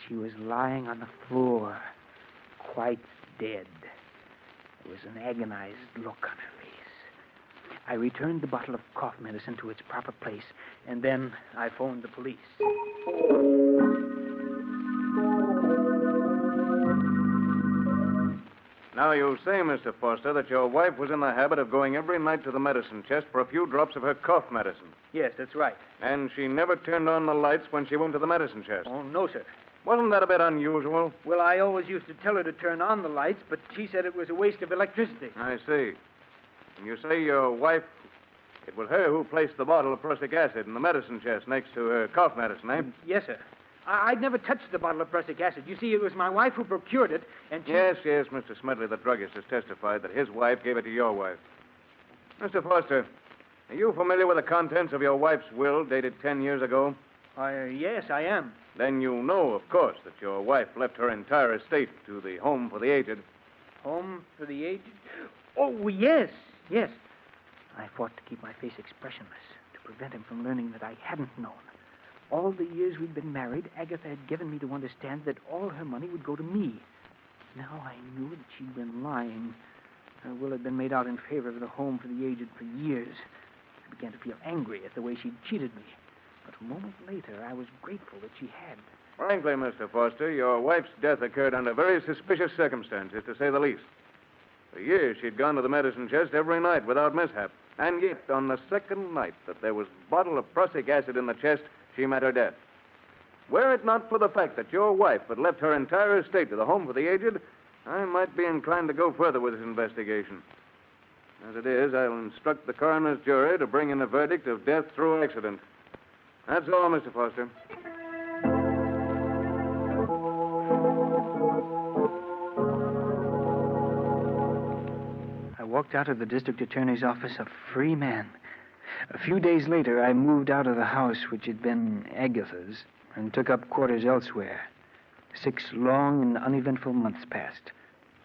She was lying on the floor, quite dead. There was an agonized look on her face. I returned the bottle of cough medicine to its proper place, and then I phoned the police. Now, you say, Mr. Foster, that your wife was in the habit of going every night to the medicine chest for a few drops of her cough medicine. Yes, that's right. And she never turned on the lights when she went to the medicine chest. Oh, no, sir. Wasn't that a bit unusual? Well, I always used to tell her to turn on the lights, but she said it was a waste of electricity. I see. And you say your wife, it was her who placed the bottle of prussic acid in the medicine chest next to her cough medicine, eh? Yes, sir. I'd never touched the bottle of prussic acid. You see, it was my wife who procured it, and she... Yes, Mr. Smedley, the druggist, has testified that his wife gave it to your wife. Mr. Foster, are you familiar with the contents of your wife's will dated 10 years ago? Yes, I am. Then you know, of course, that your wife left her entire estate to the Home for the Aged. Home for the aged? Oh, yes. I fought to keep my face expressionless, to prevent him from learning that I hadn't known. All the years we'd been married, Agatha had given me to understand that all her money would go to me. Now I knew that she'd been lying. Her will had been made out in favor of the Home for the Aged for years. I began to feel angry at the way she'd cheated me. But a moment later, I was grateful that she had. Frankly, Mr. Foster, your wife's death occurred under very suspicious circumstances, to say the least. For years, she'd gone to the medicine chest every night without mishap. And yet, on the second night that there was a bottle of prussic acid in the chest, she met her death. Were it not for the fact that your wife had left her entire estate to the Home for the Aged, I might be inclined to go further with this investigation. As it is, I'll instruct the coroner's jury to bring in a verdict of death through accident. That's all, Mr. Foster. I walked out of the district attorney's office a free man. A few days later, I moved out of the house which had been Agatha's and took up quarters elsewhere. 6 long and uneventful months passed.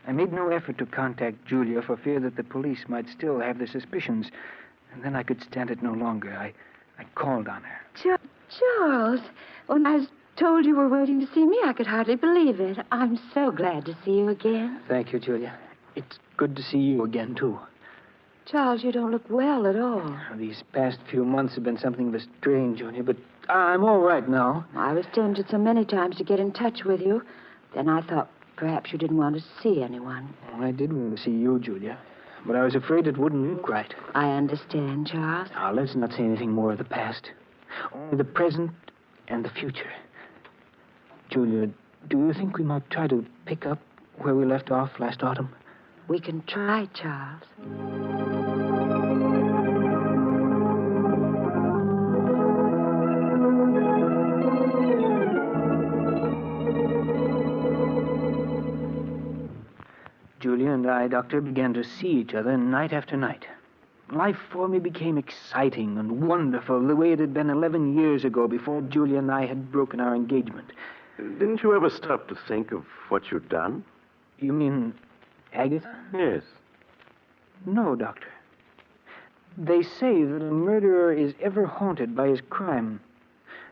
I made no effort to contact Julia for fear that the police might still have their suspicions. And then I could stand it no longer. I called on her. Charles, when I was told you were waiting to see me, I could hardly believe it. I'm so glad to see you again. Thank you, Julia. It's good to see you again, too. Charles, you don't look well at all. These past few months have been something of a strain, Julia, but I'm all right now. I was tempted so many times to get in touch with you. Then I thought perhaps you didn't want to see anyone. I did want to see you, Julia, but I was afraid it wouldn't look right. I understand, Charles. Now, let's not say anything more of the past. Only the present and the future. Julia, do you think we might try to pick up where we left off last autumn? We can try, Charles. Julia and I, Doctor, began to see each other night after night. Life for me became exciting and wonderful the way it had been 11 years ago before Julia and I had broken our engagement. Didn't you ever stop to think of what you'd done? You mean Agatha? Yes. No, Doctor. They say that a murderer is ever haunted by his crime.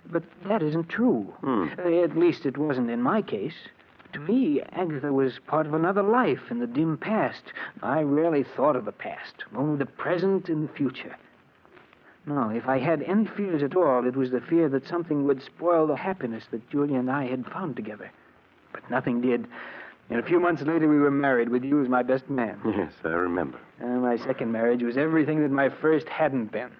But that isn't true. At least it wasn't in my case. To me, Agatha was part of another life in the dim past. I rarely thought of the past, only the present and the future. No, if I had any fears at all, it was the fear that something would spoil the happiness that Julia and I had found together. But nothing did. And a few months later, we were married with you as my best man. Yes, I remember. My second marriage was everything that my first hadn't been.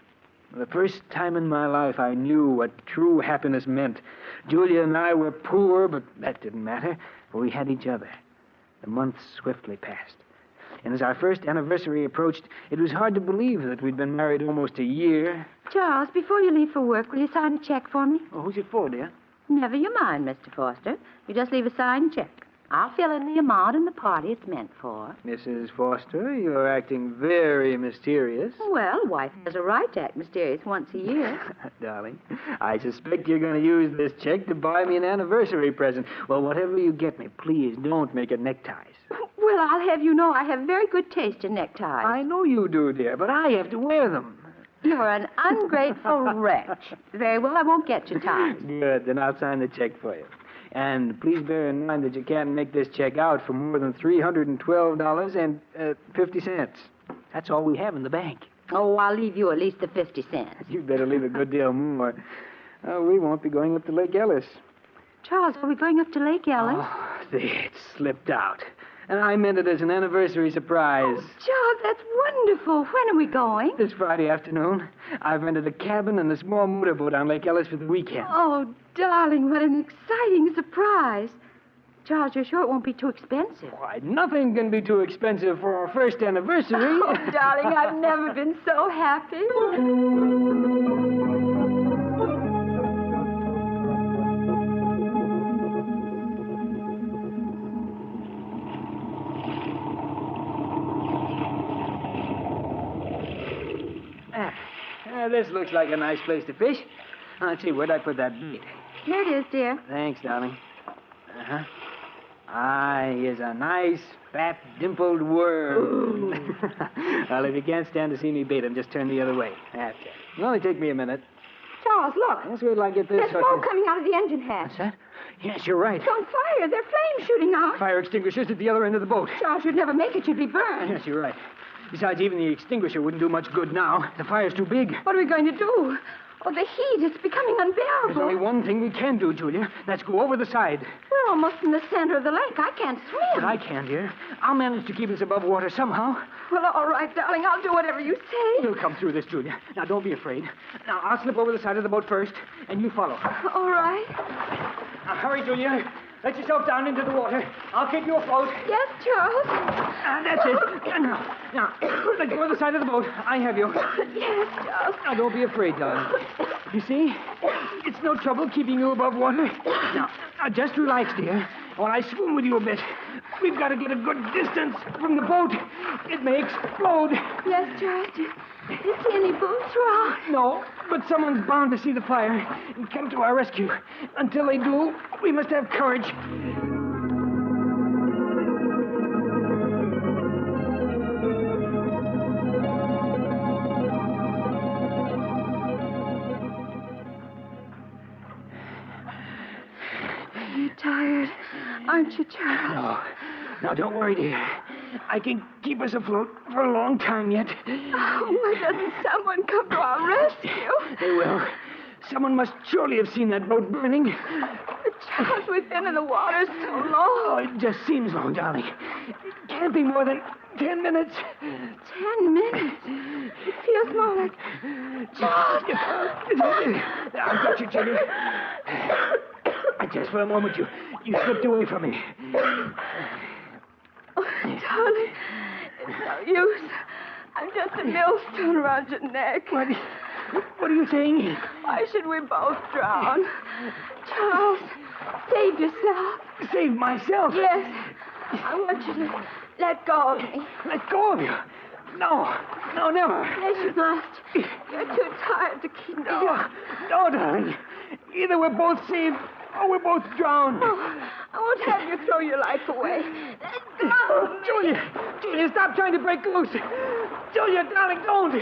The first time in my life I knew what true happiness meant. Julia and I were poor, but that didn't matter, for we had each other. The months swiftly passed. And as our first anniversary approached, it was hard to believe that we'd been married almost a year. Charles, before you leave for work, will you sign a check for me? Oh, who's it for, dear? Never you mind, Mr. Foster. You just leave a signed check. I'll fill in the amount and the party it's meant for. Mrs. Foster, you're acting very mysterious. Well, a wife has a right to act mysterious once a year. Darling, I suspect you're going to use this check to buy me an anniversary present. Well, whatever you get me, please don't make it neckties. Well, I'll have you know I have very good taste in neckties. I know you do, dear, but I have to wear them. You're an ungrateful wretch. Very well, I won't get you ties. Good, then I'll sign the check for you. And please bear in mind that you can't make this check out for more than $312.50. That's all we have in the bank. Oh, I'll leave you at least the 50 cents. You'd better leave a good deal more. We won't be going up to Lake Ellis. Charles, are we going up to Lake Ellis? Oh, it slipped out. And I meant it as an anniversary surprise. Charles, that's wonderful. When are we going? This Friday afternoon, I've rented a cabin and a small motorboat on Lake Ellis for the weekend. Oh, darling, what an exciting surprise. Charles, you're sure it won't be too expensive? Why, nothing can be too expensive for our first anniversary. Oh, darling, I've never been so happy. This looks like a nice place to fish. Let's see, where'd I put that bait? Here it is, dear. Thanks, darling. Uh-huh. Here's a nice, fat, dimpled worm. Well, if you can't stand to see me bait him, just turn the other way. That's it. It'll only take me a minute. Charles, look. Let's wait till I get this. There's smoke coming out of the engine hatch. What's that? Yes, you're right. It's on fire. There are flames shooting out. Fire extinguishers at the other end of the boat. Charles, you'd never make it. You'd be burned. Yes, you're right. Besides, even the extinguisher wouldn't do much good now. The fire's too big. What are we going to do? Oh, the heat. It's becoming unbearable. There's only one thing we can do, Julia. Let's go over the side. We're almost in the center of the lake. I can't swim. But I can, dear. I'll manage to keep us above water somehow. Well, all right, darling. I'll do whatever you say. We'll come through this, Julia. Now, don't be afraid. Now, I'll slip over the side of the boat first, and you follow. All right. Now, hurry, Julia. Let yourself down into the water. I'll keep you afloat. Yes, Charles. That's it. Now, let go of the side of the boat. I have you. Yes, Charles. Now, don't be afraid, darling. You see? It's no trouble keeping you above water. Now, just relax, dear, while I swim with you a bit. We've got to get a good distance from the boat. It may explode. Yes, Charles. Do you see any boats around? No, but someone's bound to see the fire and come to our rescue. Until they do, we must have courage. You're tired, aren't you, Charles? No, don't worry, dear. I can keep us afloat for a long time yet. Oh, why doesn't someone come to our rescue? They will. Someone must surely have seen that boat burning. But Charles, we've been in the water so long. Oh, it just seems long, darling. It can't be more than 10 minutes. 10 minutes? It feels more like... Charles! I've got you, Julia. Just for a moment, you slipped away from me. Oh, darling, it's no use. I'm just a millstone around your neck. What are you saying? Why should we both drown? Charles, save yourself. Save myself? Yes. I want you to let go of me. Let go of you? No, never. Yes, you must. You're too tired to keep going. No, darling. Either we're both saved or we're both drowned. Oh, I won't have you throw your life away. Let go of me. Julia, stop trying to break loose. Julia, darling, don't.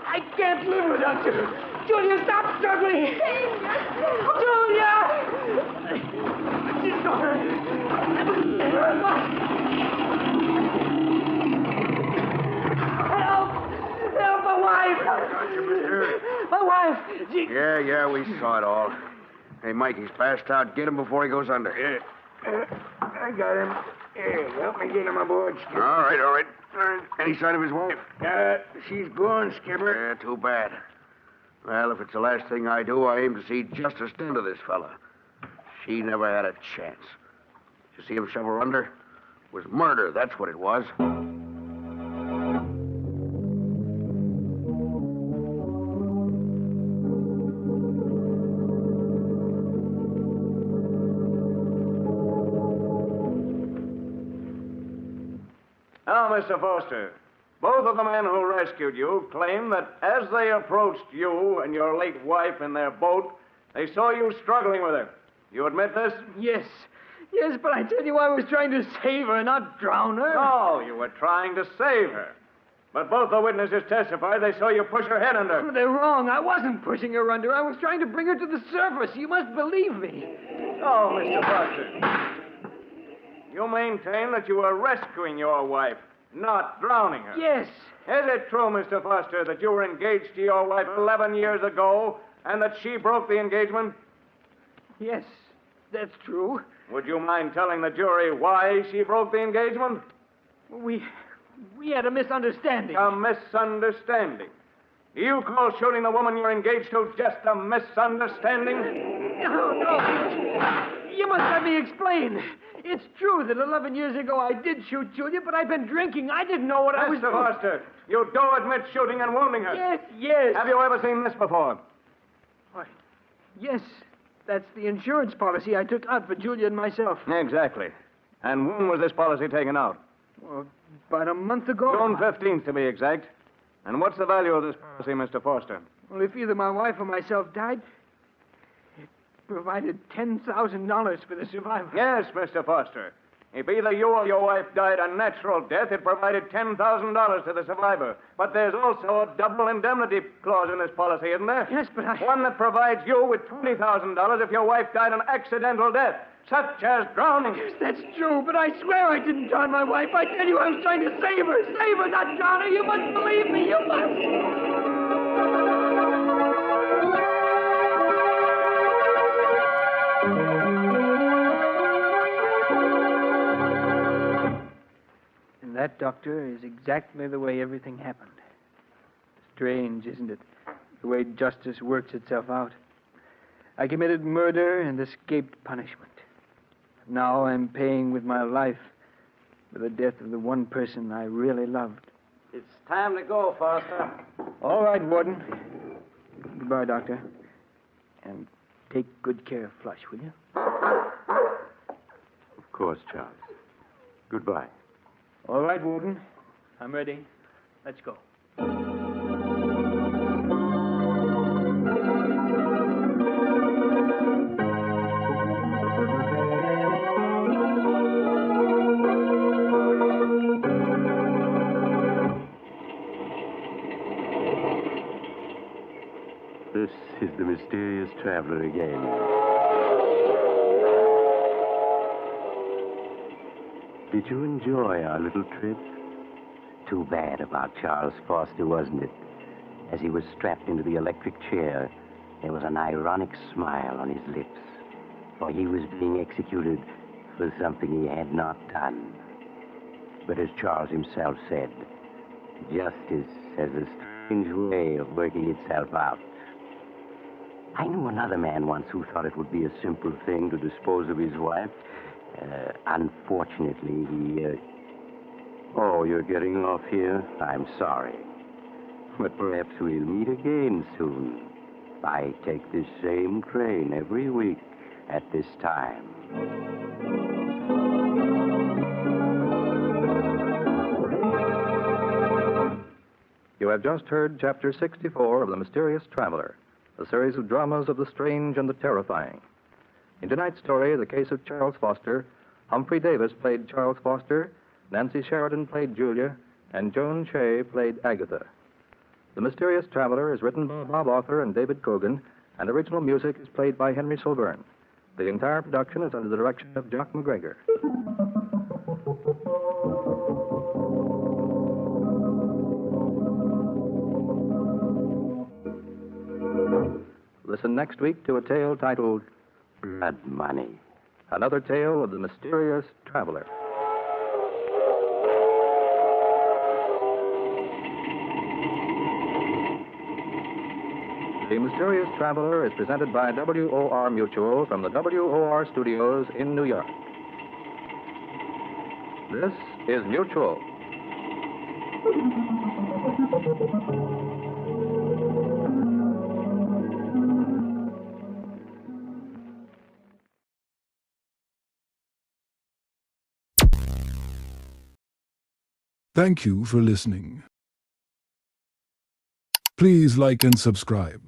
I can't live without you. Julia, stop struggling. Save yourself. Julia! She's gone. Help, my wife. My wife. Yeah, we saw it all. Hey, Mike, he's passed out. Get him before he goes under. I got him. Here, help me get him aboard, Skipper. All right. Any sign of his wife? She's gone, Skipper. Yeah, too bad. Well, if it's the last thing I do, I aim to see justice done to this fella. She never had a chance. You see him shove her under? It was murder, that's what it was. Now, Mr. Foster, both of the men who rescued you claim that as they approached you and your late wife in their boat, they saw you struggling with her. You admit this? Yes, but I tell you, I was trying to save her, not drown her. No, you were trying to save her. But both the witnesses testify they saw you push her head under. They're wrong. I wasn't pushing her under. I was trying to bring her to the surface. You must believe me. Oh, Mr. Foster. You maintain that you were rescuing your wife, not drowning her. Yes. Is it true, Mr. Foster, that you were engaged to your wife 11 years ago and that she broke the engagement? Yes, that's true. Would you mind telling the jury why she broke the engagement? We had a misunderstanding. A misunderstanding? You call shooting the woman you're engaged to just a misunderstanding? No. You must let me explain. It's true that 11 years ago I did shoot Julia, but I've been drinking. I didn't know what I was Mr. doing. Foster, you do admit shooting and wounding her. Yes. Have you ever seen this before? Why, yes. That's the insurance policy I took out for Julia and myself. Exactly. And when was this policy taken out? Well, about a month ago. June 15th, to be exact. And what's the value of this policy, Mr. Foster? Well, if either my wife or myself died, it provided $10,000 for the survivor. Yes, Mr. Foster. If either you or your wife died a natural death, it provided $10,000 to the survivor. But there's also a double indemnity clause in this policy, isn't there? Yes, but One that provides you with $20,000 if your wife died an accidental death, such as drowning. Yes, that's true, but I swear I didn't drown my wife. I tell you, I was trying to save her. Save her, not drown her. You must believe me. You must. And that, Doctor, is exactly the way everything happened. Strange, isn't it? The way justice works itself out. I committed murder and escaped punishment. Now I'm paying with my life for the death of the one person I really loved. It's time to go, Foster. All right, Warden. Goodbye, Doctor. And take good care of Flush, will you? Of course, Charles. Goodbye. All right, Warden. I'm ready. Let's go. This is the mysterious traveler again. Did you enjoy our little trip? Too bad about Charles Foster, wasn't it? As he was strapped into the electric chair, there was an ironic smile on his lips, for he was being executed for something he had not done. But as Charles himself said, justice has a strange way of working itself out. I knew another man once who thought it would be a simple thing to dispose of his wife. Unfortunately, he... Oh, you're getting off here? I'm sorry. But perhaps we'll meet again soon. I take this same train every week at this time. You have just heard Chapter 64 of The Mysterious Traveler, a series of dramas of the strange and the terrifying. In tonight's story, the case of Charles Foster, Humphrey Davis played Charles Foster, Nancy Sheridan played Julia, and Joan Shea played Agatha. The Mysterious Traveler is written by Bob Arthur and David Cogan, and original music is played by Henry Silverne. The entire production is under the direction of Jock McGregor. Listen next week to a tale titled Blood Money. Another tale of the Mysterious Traveler. The Mysterious Traveler is presented by WOR Mutual from the WOR studios in New York. This is Mutual. Thank you for listening. Please like and subscribe.